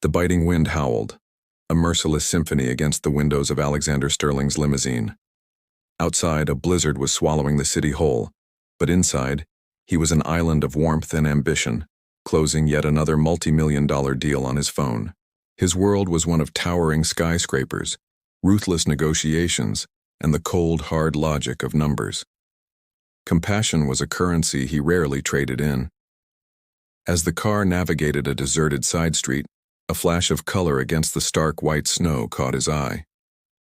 The biting wind howled, a merciless symphony against the windows of Alexander Sterling's limousine. Outside, a blizzard was swallowing the city whole, but inside, he was an island of warmth and ambition, closing yet another multi-million-dollar deal on his phone. His world was one of towering skyscrapers, ruthless negotiations, and the cold, hard logic of numbers. Compassion was a currency he rarely traded in. As the car navigated a deserted side street, a flash of color against the stark white snow caught his eye.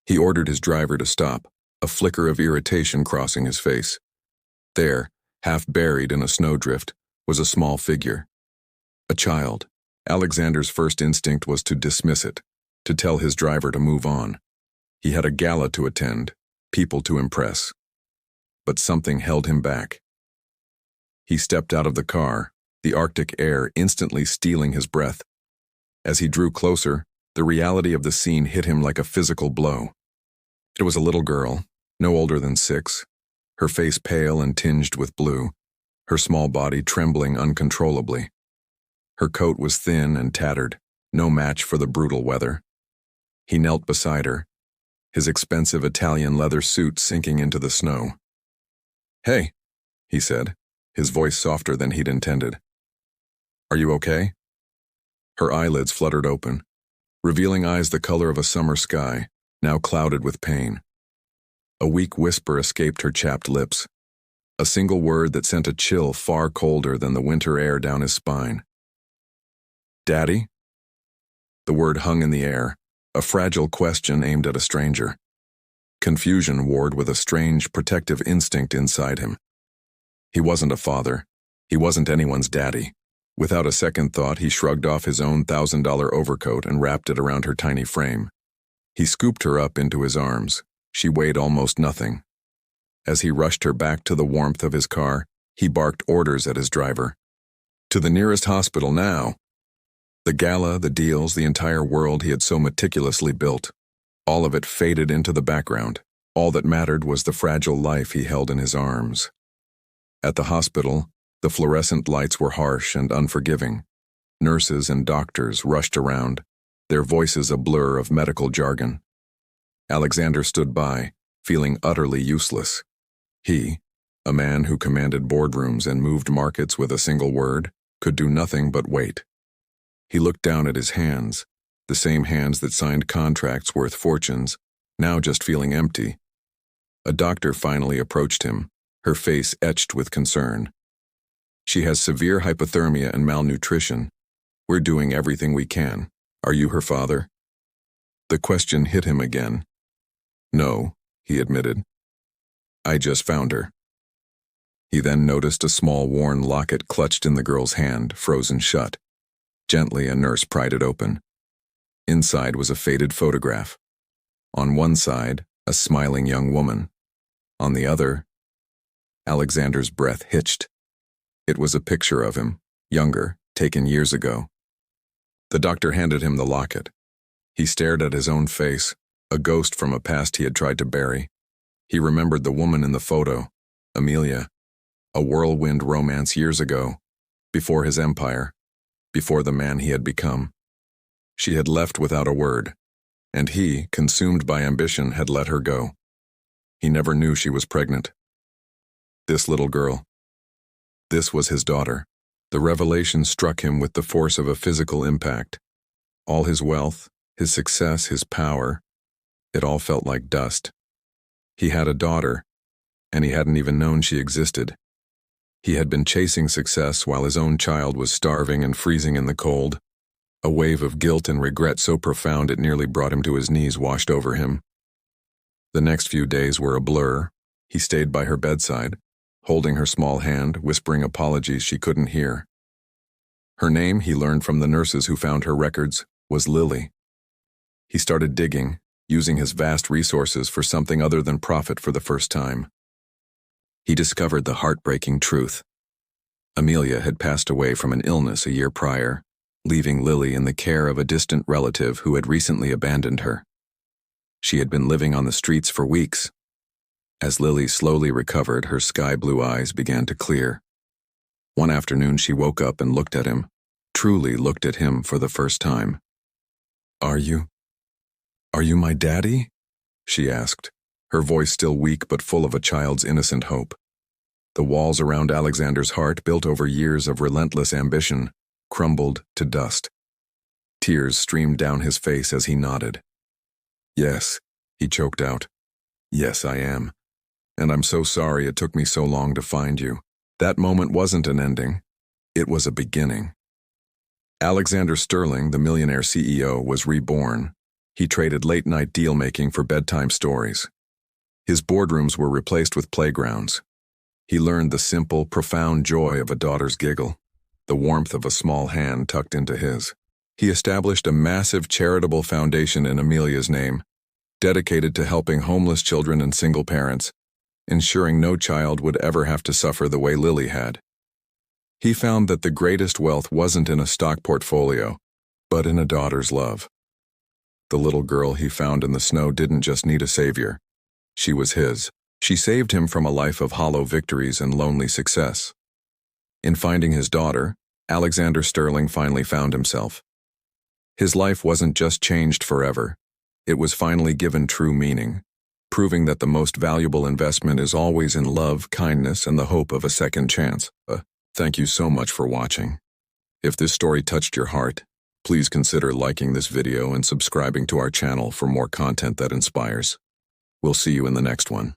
He ordered his driver to stop, a flicker of irritation crossing his face. There, half buried in a snowdrift, was a small figure. A child. Alexander's first instinct was to dismiss it, to tell his driver to move on. He had a gala to attend, people to impress. But something held him back. He stepped out of the car, the Arctic air instantly stealing his breath. As he drew closer, the reality of the scene hit him like a physical blow. It was a little girl, no older than 6, her face pale and tinged with blue, her small body trembling uncontrollably. Her coat was thin and tattered, no match for the brutal weather. He knelt beside her, his expensive Italian leather suit sinking into the snow. "Hey," he said, his voice softer than he'd intended. "Are you okay?" Her eyelids fluttered open, revealing eyes the color of a summer sky, now clouded with pain. A weak whisper escaped her chapped lips, a single word that sent a chill far colder than the winter air down his spine. "Daddy?" The word hung in the air, a fragile question aimed at a stranger. Confusion warred with a strange, protective instinct inside him. He wasn't a father. He wasn't anyone's daddy. Without a second thought, he shrugged off his own $1,000 overcoat and wrapped it around her tiny frame. He scooped her up into his arms. She weighed almost nothing. As he rushed her back to the warmth of his car, he barked orders at his driver. "To the nearest hospital now." The gala, the deals, the entire world he had so meticulously built, all of it faded into the background. All that mattered was the fragile life he held in his arms. At the hospital, the fluorescent lights were harsh and unforgiving. Nurses and doctors rushed around, their voices a blur of medical jargon. Alexander stood by, feeling utterly useless. He, a man who commanded boardrooms and moved markets with a single word, could do nothing but wait. He looked down at his hands, the same hands that signed contracts worth fortunes, now just feeling empty. A doctor finally approached him, her face etched with concern. "She has severe hypothermia and malnutrition. We're doing everything we can. Are you her father?" The question hit him again. "No," he admitted. "I just found her." He then noticed a small worn locket clutched in the girl's hand, frozen shut. Gently, a nurse pried it open. Inside was a faded photograph. On one side, a smiling young woman. On the other, Alexander's breath hitched. It was a picture of him, younger, taken years ago. The doctor handed him the locket. He stared at his own face, a ghost from a past he had tried to bury. He remembered the woman in the photo, Amelia, a whirlwind romance years ago, before his empire, before the man he had become. She had left without a word, and he, consumed by ambition, had let her go. He never knew she was pregnant. This little girl. This was his daughter. The revelation struck him with the force of a physical impact. All his wealth, his success, his power, it all felt like dust. He had a daughter, and he hadn't even known she existed. He had been chasing success while his own child was starving and freezing in the cold. A wave of guilt and regret so profound it nearly brought him to his knees washed over him. The next few days were a blur. He stayed by her bedside, holding her small hand, whispering apologies she couldn't hear. Her name, he learned from the nurses who found her records, was Lily. He started digging, using his vast resources for something other than profit for the first time. He discovered the heartbreaking truth. Amelia had passed away from an illness a year prior, leaving Lily in the care of a distant relative who had recently abandoned her. She had been living on the streets for weeks. As Lily slowly recovered, her sky-blue eyes began to clear. One afternoon she woke up and looked at him, truly looked at him for the first time. Are you? Are you my daddy? She asked, her voice still weak but full of a child's innocent hope. The walls around Alexander's heart, built over years of relentless ambition, crumbled to dust. Tears streamed down his face as he nodded. Yes, he choked out. Yes, I am. And I'm so sorry it took me so long to find you. That moment wasn't an ending. It was a beginning. Alexander Sterling, the Millionaire CEO, was reborn. He traded late-night deal-making for bedtime stories. His boardrooms were replaced with playgrounds. He learned the simple, profound joy of a daughter's giggle, the warmth of a small hand tucked into his. He established a massive charitable foundation in Amelia's name, dedicated to helping homeless children and single parents, ensuring no child would ever have to suffer the way Lily had. He found that the greatest wealth wasn't in a stock portfolio, but in a daughter's love. The little girl he found in the snow didn't just need a savior. She was his. She saved him from a life of hollow victories and lonely success. In finding his daughter, Alexander Sterling finally found himself. His life wasn't just changed forever. It was finally given true meaning, proving that the most valuable investment is always in love, kindness, and the hope of a second chance. Thank you so much for watching. If this story touched your heart, please consider liking this video and subscribing to our channel for more content that inspires. We'll see you in the next one.